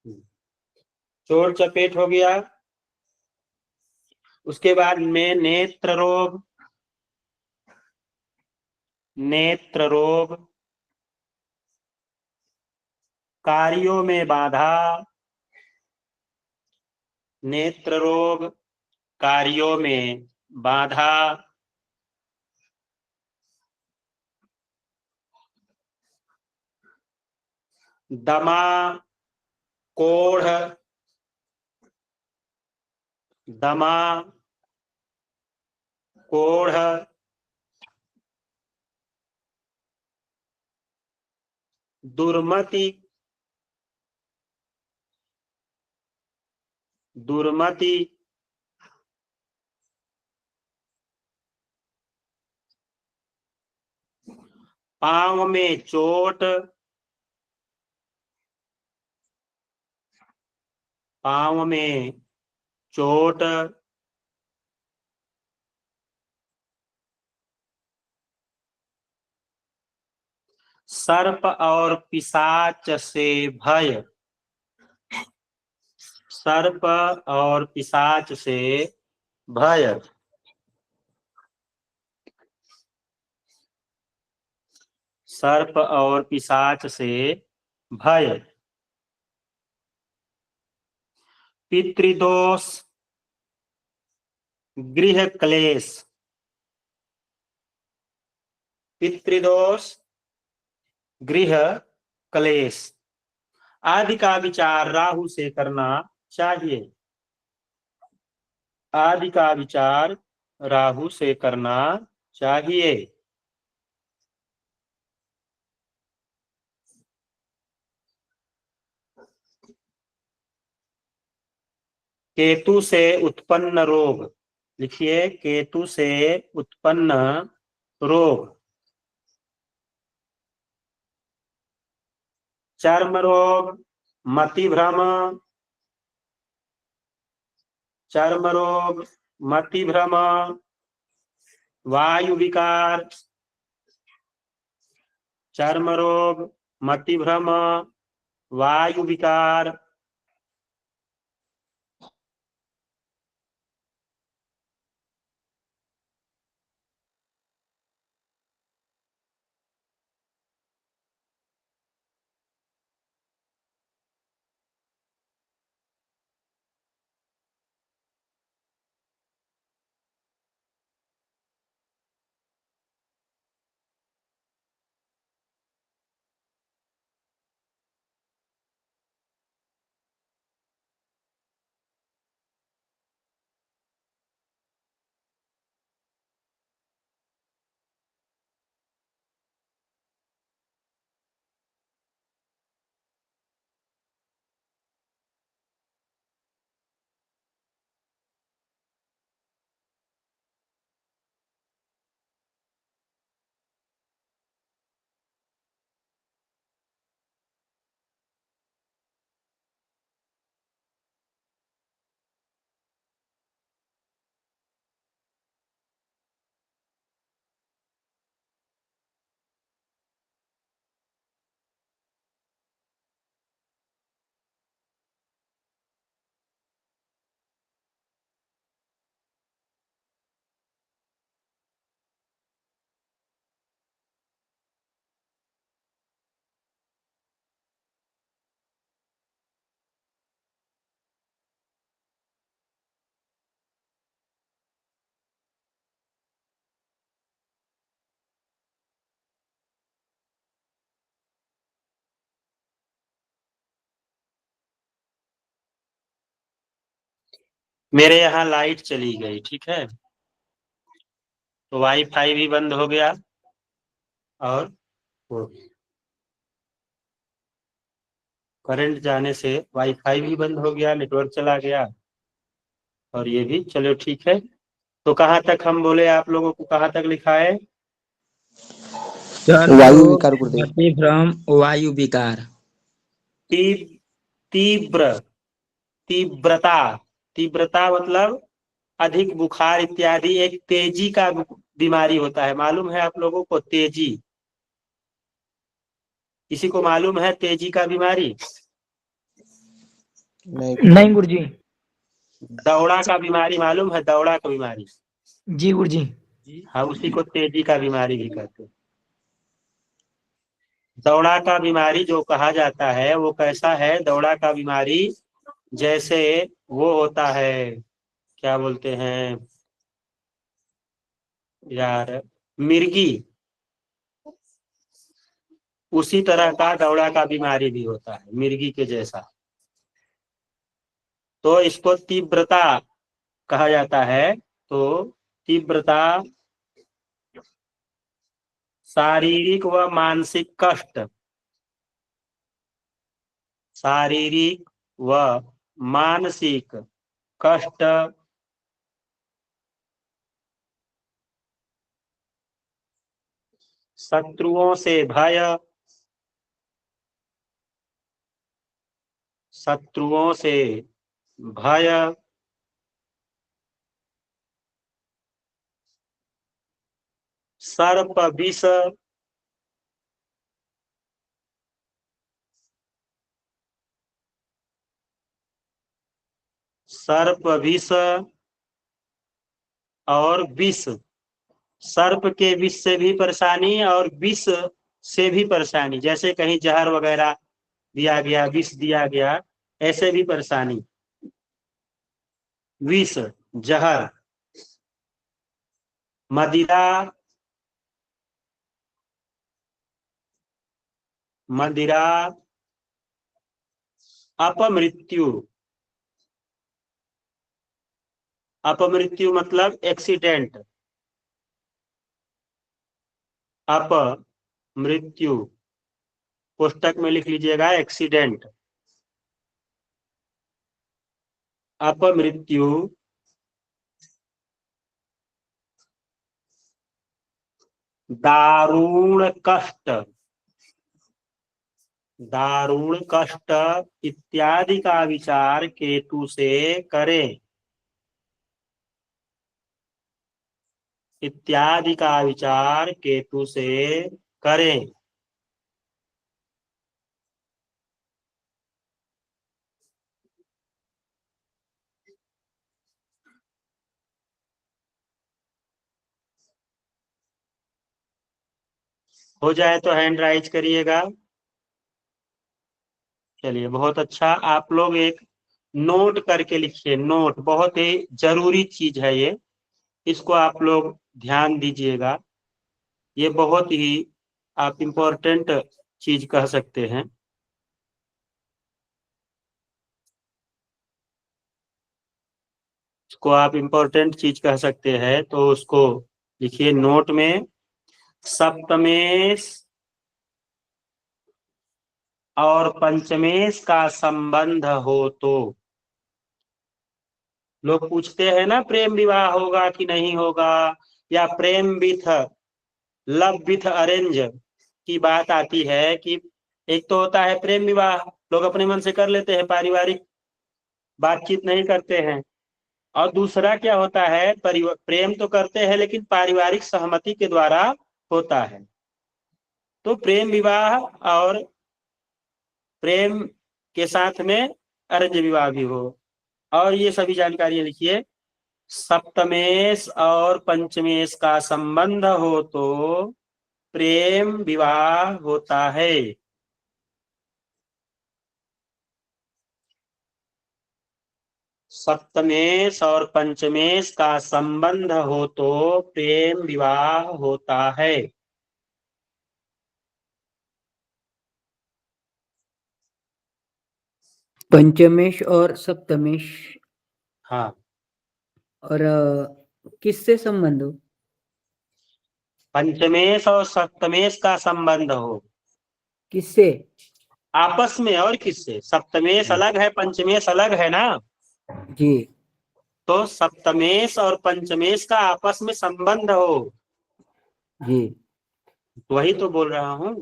चोट चपेट हो गया। उसके बाद में नेत्र रोग, नेत्र रोग, कार्यों में बाधा, नेत्र रोग, कार्यों में बाधा, दमा, कोढ़, दमा, कोढ़, दुर्मति, दुर्मति, पांव में चोट, पांव में चोट, सर्प और पिशाच से भय, सर्प और पिशाच से भय, सर्प और पिशाच से भय, पितृदोष, गृह क्लेश, पितृदोष, गृह क्लेश आदि का विचार राहु से करना चाहिए, आदि का विचार राहु से करना चाहिए। केतु से उत्पन्न रोग, लिखिए केतु से उत्पन्न रोग, चर्म रोग, मति भ्रम, चर्म रोग, मति भ्रम, वायु विकार, चर्म रोग, मति भ्रम, वायु विकार, मेरे यहाँ लाइट चली गई, ठीक है, तो वाईफाई भी बंद हो गया और करंट जाने से वाईफाई भी बंद हो गया, नेटवर्क चला गया और ये भी, चलो ठीक है। तो कहाँ तक हम बोले, आप लोगों को कहाँ तक लिखा है? चर्म वायु रोग, विकार गुरुदेव। मति भ्रम, वायु विकार। तीव्र, तीव्रता, तीव्रता मतलब अधिक बुखार इत्यादि, एक तेजी का बीमारी होता है, मालूम है आप लोगों को? तेजी, किसी को मालूम है तेजी का बीमारी? नहीं गुरुजी। दौड़ा का बीमारी मालूम है? दौड़ा का बीमारी, जी गुरुजी। हाँ, उसी को तेजी का बीमारी भी कहते हैं। दौड़ा का बीमारी जो कहा जाता है वो कैसा है? दौड़ा का बीमारी जैसे वो होता है, क्या बोलते हैं यार, मिर्गी, उसी तरह का दौड़ा का बीमारी भी होता है, मिर्गी के जैसा। तो इसको तीव्रता कहा जाता है। तो तीव्रता शारीरिक व मानसिक कष्ट, शारीरिक व मानसिक कष्ट, शत्रुओं से भय, शत्रुओं से भय, सर्प विष, सर्प विष और विष, सर्प के विष से भी परेशानी और विष से भी परेशानी, जैसे कहीं जहर वगैरह दिया गया, विष दिया गया, ऐसे भी परेशानी। विष, जहर, मदिरा, मदिरा, अपमृत्यु, अपमृत्यु मतलब एक्सीडेंट, अपमृत्यु, पुस्तक में लिख लीजिएगा एक्सीडेंट, अपमृत्यु, दारुण कष्ट, दारुण कष्ट इत्यादि का विचार केतु से करें, इत्यादि का विचार केतु से करें। हो जाए तो हैंड राइज करिएगा। चलिए, बहुत अच्छा। आप लोग एक नोट करके लिखिए, नोट बहुत ही जरूरी चीज है ये, इसको आप लोग ध्यान दीजिएगा। ये बहुत ही आप इम्पोर्टेंट चीज कह सकते हैं। इसको आप इम्पोर्टेंट चीज कह सकते हैं, तो उसको लिखिए नोट में। सप्तमेश और पंचमेश का संबंध हो तो, लोग पूछते हैं ना प्रेम विवाह होगा कि नहीं होगा, या प्रेम विथ लव विथ अरेंज की बात आती है कि एक तो होता है प्रेम विवाह, लोग अपने मन से कर लेते हैं, पारिवारिक बातचीत नहीं करते हैं। और दूसरा क्या होता है, प्रेम तो करते हैं लेकिन पारिवारिक सहमति के द्वारा होता है। तो प्रेम विवाह और प्रेम के साथ में अरेंज विवाह भी हो, और ये सभी जानकारियां लिखिए। सप्तमेश और पंचमेश का संबंध हो तो प्रेम विवाह होता है। सप्तमेश और पंचमेश का संबंध हो तो प्रेम विवाह होता है। पंचमेश और सप्तमेश, हाँ, और किससे संबंध हो? पंचमेश और सप्तमेश का संबंध हो किससे? आपस में, और किससे? सप्तमेश अलग है, पंचमेश अलग है ना। जी तो सप्तमेश और पंचमेश का आपस में संबंध हो, जी। वही तो बोल रहा हूं।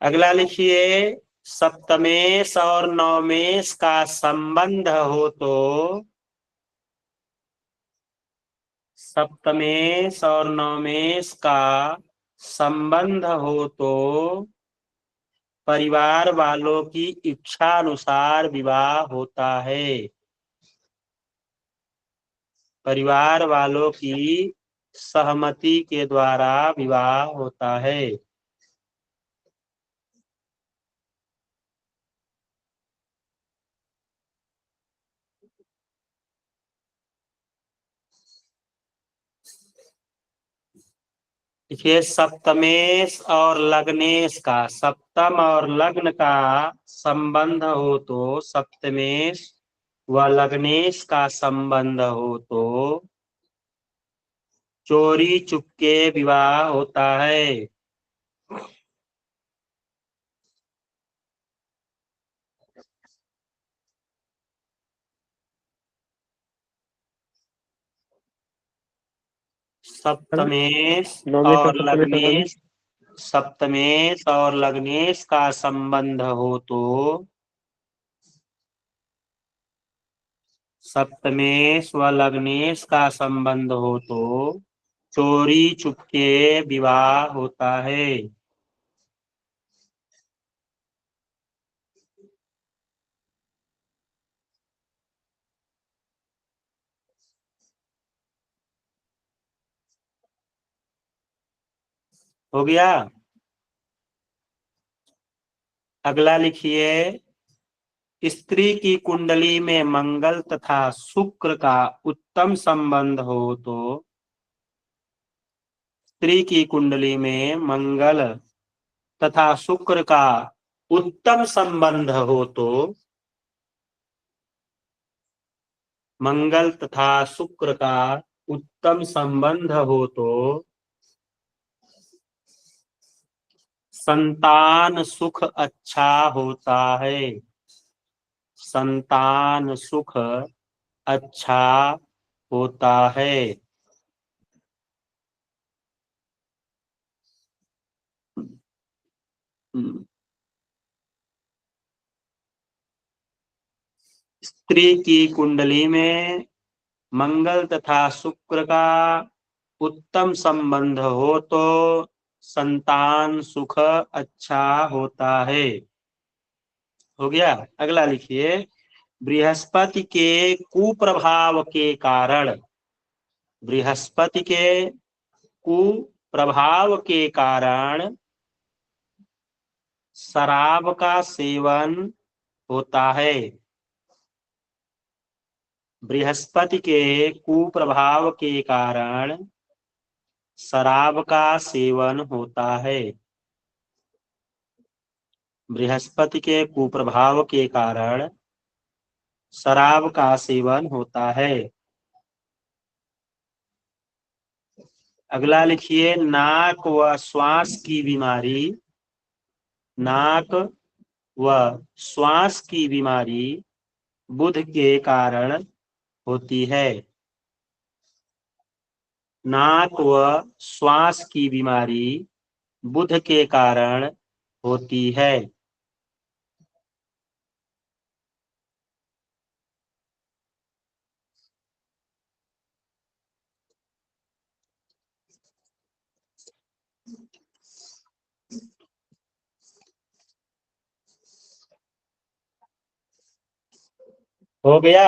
अगला लिखिए, सप्तमेश और नवमेश का संबंध हो तो, सप्तमेश और नवमेश का संबंध हो तो परिवार वालों की इच्छा अनुसार विवाह होता है। परिवार वालों की सहमति के द्वारा विवाह होता है। देखिए, सप्तमेश और लग्नेश का, सप्तम और लग्न का संबंध हो तो, सप्तमेश व लग्नेश का संबंध हो तो चोरी चुपके विवाह होता है। सप्तमेश और लग्नेश, सप्तमेश और लग्नेश का संबंध हो तो, सप्तमेश व लग्नेश का संबंध हो तो चोरी चुपके विवाह होता है। हो गया। अगला लिखिए, स्त्री की कुंडली में मंगल तथा शुक्र का उत्तम संबंध हो तो, स्त्री की कुंडली में मंगल तथा शुक्र का उत्तम संबंध हो तो, मंगल तथा शुक्र का उत्तम संबंध हो तो संतान सुख अच्छा होता है। संतान सुख अच्छा होता है। स्त्री की कुंडली में मंगल तथा शुक्र का उत्तम संबंध हो तो संतान सुख अच्छा होता है। हो गया। अगला लिखिए, बृहस्पति के कुप्रभाव के कारण, बृहस्पति के कुप्रभाव के कारण शराब का सेवन होता है। बृहस्पति के कुप्रभाव के कारण शराब का सेवन होता है। बृहस्पति के कुप्रभाव के कारण शराब का सेवन होता है। अगला लिखिए, नाक व श्वास की बीमारी, नाक व श्वास की बीमारी बुध के कारण होती है। नाक व श्वास की बीमारी बुध के कारण होती है। हो गया।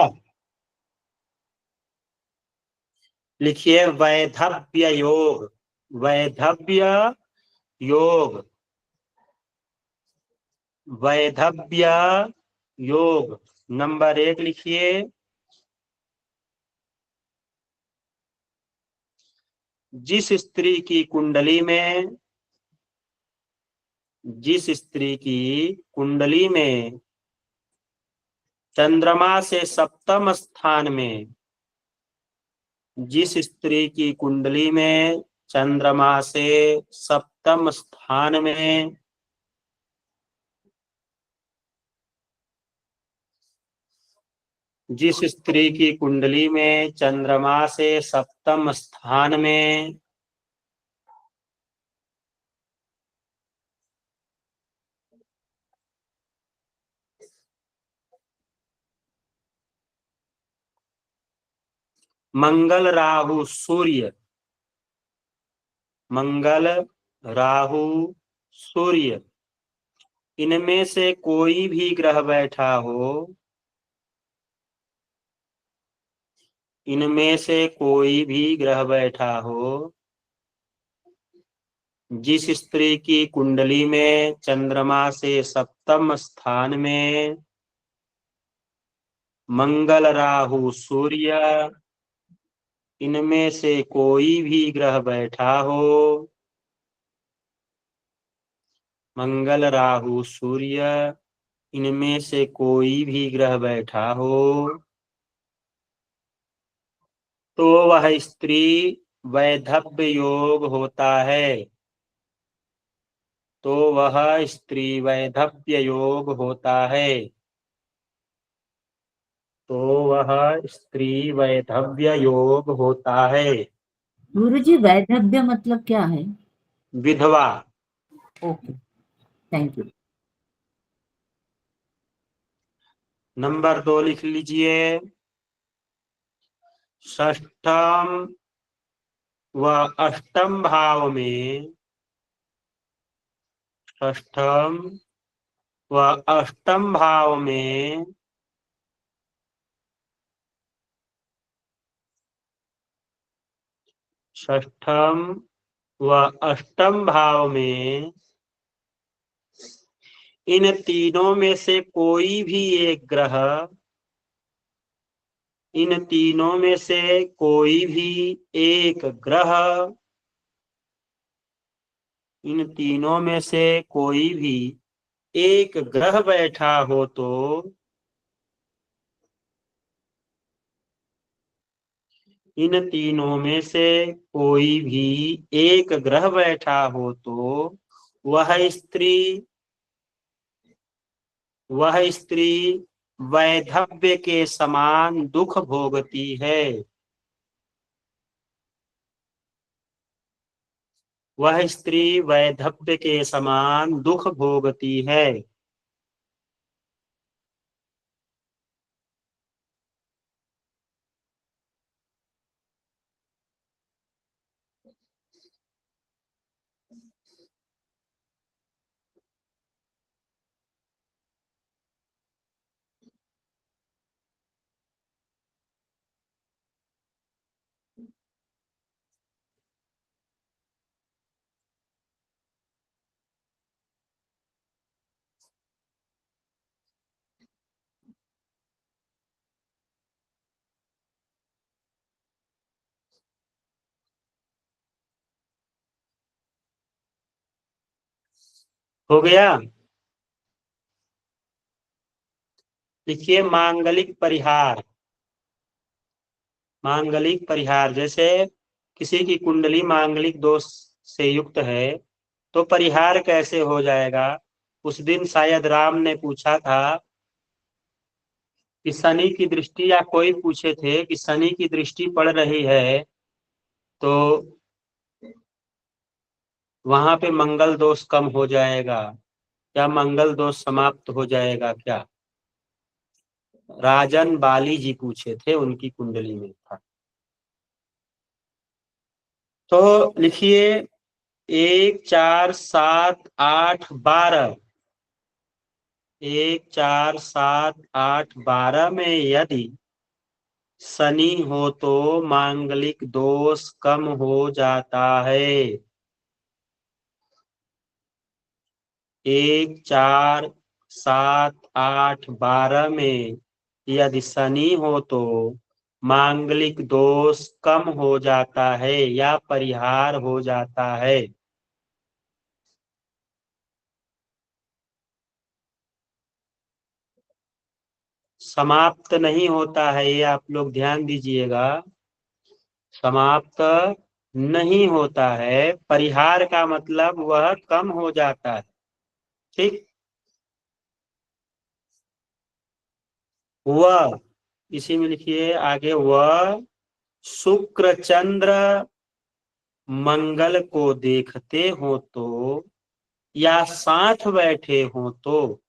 लिखिए, वैधव्य योग, वैधव्य योग, वैधव्य योग नंबर 1 लिखिए। जिस स्त्री की कुंडली में, जिस स्त्री की कुंडली में चंद्रमा से सप्तम स्थान में, जिस स्त्री की कुंडली में चंद्रमा से सप्तम स्थान में जिस स्त्री की कुंडली में चंद्रमा से सप्तम स्थान में मंगल राहु सूर्य, मंगल राहु सूर्य इनमें से कोई भी ग्रह बैठा हो, इनमें से कोई भी ग्रह बैठा हो, जिस स्त्री की कुंडली में चंद्रमा से सप्तम स्थान में मंगल राहु सूर्य, इनमें से कोई भी ग्रह बैठा हो, मंगल राहु सूर्य, इनमें से कोई भी ग्रह बैठा हो, तो वह स्त्री वैधव्य योग होता है, तो वह स्त्री वैधव्य योग होता है, तो वह स्त्री वैधव्य योग होता है। गुरुजी वैधव्य मतलब क्या है? विधवा। Okay, thank you. नंबर 2 लिख लीजिए। षष्ठम व अष्टम भाव में, षष्ठम व अष्टम भाव में षष्ठम व अष्टम भाव में इन तीनों में से कोई भी एक ग्रह, इन तीनों में से कोई भी एक ग्रह, इन तीनों में से कोई भी एक ग्रह बैठा हो तो इन तीनों में से कोई भी एक ग्रह बैठा हो तो वह स्त्री वैधव्य के समान दुख भोगती है, वह स्त्री वैधव्य के समान दुख भोगती है। हो गया। देखिए मांगलिक परिहार, मांगलिक परिहार जैसे किसी की कुंडली मांगलिक दोष से युक्त है तो परिहार कैसे हो जाएगा। उस दिन शायद राम ने पूछा था कि शनि की दृष्टि, या कोई पूछे थे कि शनि की दृष्टि पड़ रही है तो वहां पे मंगल दोष कम हो जाएगा, क्या मंगल दोष समाप्त हो जाएगा क्या। राजन बाली जी पूछे थे, उनकी कुंडली में था। तो लिखिए 1 4 7 8 12, 1 4 7 8 12 में यदि शनि हो तो मांगलिक दोष कम हो जाता है। 1 4 7 8 12 में यदि शनि हो तो मांगलिक दोष कम हो जाता है या परिहार हो जाता है। समाप्त नहीं होता है, ये आप लोग ध्यान दीजिएगा, समाप्त नहीं होता है। परिहार का मतलब वह कम हो जाता है। ठीक, वह, इसी में लिखिए आगे, वह शुक्र चंद्र मंगल को देखते हो तो या साथ बैठे हो तो,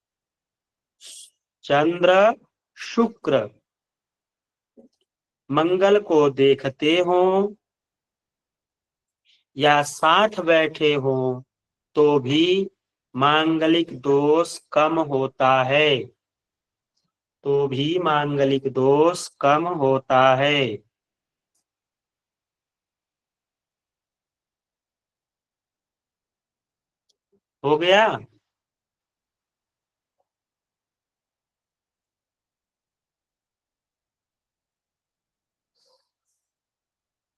चंद्र शुक्र मंगल को देखते हो या साथ बैठे हो तो भी मांगलिक दोष कम होता है, तो भी मांगलिक दोष कम होता है। हो गया।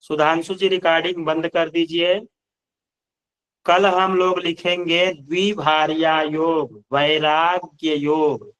सुधांशु जी रिकॉर्डिंग बंद कर दीजिए। कल हम लोग लिखेंगे द्विभार्या योग, वैराग्य योग।